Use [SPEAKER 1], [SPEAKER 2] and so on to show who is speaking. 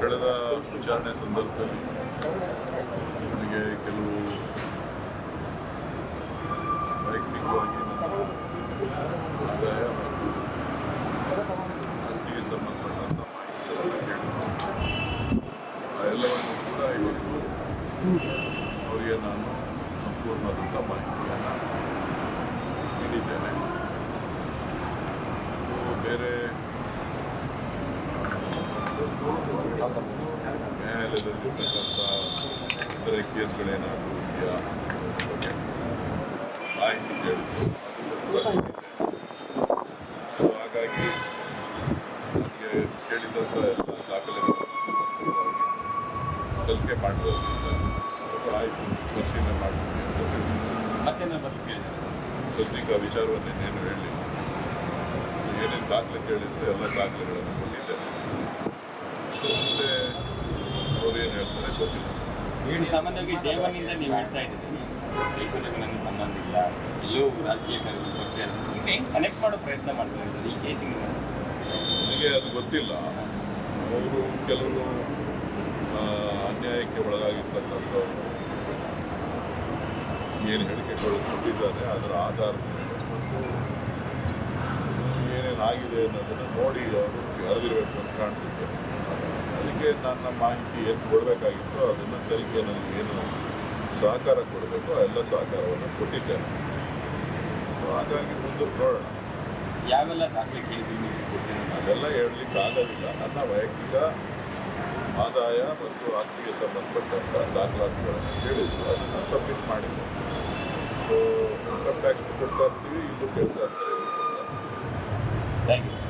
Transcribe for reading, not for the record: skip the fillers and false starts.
[SPEAKER 1] ಕಳೆದ ವಿಚಾರಣೆ ಸಂದರ್ಭದಲ್ಲಿ ನನಗೆ ಕೆಲವು ವೈಯಕ್ತಿಕವಾಗಿ ಆದಾಯ ಮತ್ತು ಆಸ್ತಿಗೆ ಸಂಬಂಧಪಟ್ಟಂಥ ಮಾಹಿತಿಗಳನ್ನು ಕೇಳಿದ್ದೆ. ಆ ಎಲ್ಲವನ್ನು ಕೂಡ ಇವತ್ತು ಅವರಿಗೆ ನಾನು ಸಂಪೂರ್ಣವಾದಂಥ ಮಾಹಿತಿಯನ್ನು ನೀಡಿದ್ದೇನೆ. ಬೇರೆ ನ್ಯಾಯಾಲಯದಲ್ಲಿರ್ತಕ್ಕಂಥ ಇತರೆ ಕೇಸ್ಗಳೇನಾದರೂ ಇದೆಯಾ ಅನ್ನೋದ್ರ ಬಗ್ಗೆ ಮಾಹಿತಿ ಕೇಳಿದ್ರು. ಸೊ ಹಾಗಾಗಿ ನನಗೆ ಕೇಳಿದಂಥ ಎಲ್ಲ ದಾಖಲೆಗಳು ಸಲ್ಲಿಕೆ ಮಾಡಿರೋದ್ರಿಂದ ಆಯಿತು ಪರಿಶೀಲನೆ ಮಾಡ್ತೀನಿ ಅಂತ ತಿಳಿಸಿದ್ದಾರೆ. ಸದ್ಯಕ್ಕೆ ಆ ವಿಚಾರವನ್ನೇನು ಹೇಳಲಿಲ್ಲ. ಏನೇನು ದಾಖಲೆ ಕೇಳಿದ್ರು ಎಲ್ಲ ದಾಖಲೆಗಳನ್ನು ಕೊಟ್ಟಿದ್ದೇನೆ. ಮುಂದೆ ಅವ್ರೇನು ಹೇಳ್ತಾರೆ ಗೊತ್ತಿಲ್ಲ.
[SPEAKER 2] ಸಾಮಾನ್ಯವಾಗಿ ದೇವನಿಂದ ನೀವು ಹೇಳ್ತಾ ಇದ್ದೀರಿ ಶ್ರೀಕೃಷ್ಣನಿಗೆ ನನಗೆ ಸಂಬಂಧ ಇಲ್ಲ, ಎಲ್ಲೂ ರಾಜಕೀಯ ಪರಿಚಯ ಕನೆಕ್ಟ್ ಮಾಡೋ ಪ್ರಯತ್ನ ಮಾಡ್ತಾರೆ ಸರ್ ಈ ಕೇಸಿಗೆ.
[SPEAKER 1] ನನಗೆ ಅದು ಗೊತ್ತಿಲ್ಲ. ಅವರು ಕೆಲವರು ಅನ್ಯಾಯಕ್ಕೆ ಒಳಗಾಗಿರ್ತಕ್ಕಂಥವ್ರು ಏನು ಹೇಳಿಕೆಗಳು ಕೊಟ್ಟಿದ್ದಾರೆ ಅದರ ಆಧಾರದ ಮತ್ತು ಏನೇನಾಗಿದೆ ಅನ್ನೋದನ್ನು ನೋಡಿ ಅವರು ಅರಿದಿರಬೇಕು ಅಂತ ಕಾಣ್ತಿದ್ದೆ. ಅದಕ್ಕೆ ನನ್ನ ಮಾಹಿತಿ ಏನು ಕೊಡಬೇಕಾಗಿತ್ತು ಅದನ್ನು ತನಿಖೆ ನನಗೆ ಏನು ಸಹಕಾರ ಕೊಡಬೇಕು ಎಲ್ಲ ಸಹಕಾರವನ್ನು ಕೊಟ್ಟಿದ್ದೇನೆ. ಹಾಗಾಗಿ ಮುಂದೆ ನೋಡೋಣ.
[SPEAKER 2] ಯಾವೆಲ್ಲ ದಾಖಲೆ ಕೇಳಿದ್ದೀವಿ
[SPEAKER 1] ಅದೆಲ್ಲ ಹೇಳಲಿಕ್ಕೆ ಆಗೋದಿಲ್ಲ. ನನ್ನ ವೈಯಕ್ತಿಕ ಆದಾಯ ಮತ್ತು ಆಸ್ತಿಗೆ ಸಂಬಂಧಪಟ್ಟಂಥ ದಾಖಲಾತಿಗಳನ್ನು ಕೇಳಿದ್ರು, ಅದನ್ನು ಸಬ್ಮಿಟ್ ಮಾಡಿದ್ದೆ. ಸೊ ಇನ್ಕಮ್ ಟ್ಯಾಕ್ಸ್ ಕೊಡ್ತಾ ಇರ್ತೀವಿ, ಇಲ್ಲೂ ಕೇಳ್ತಾ ಇರ್ತಾರೆ.
[SPEAKER 2] Thank you.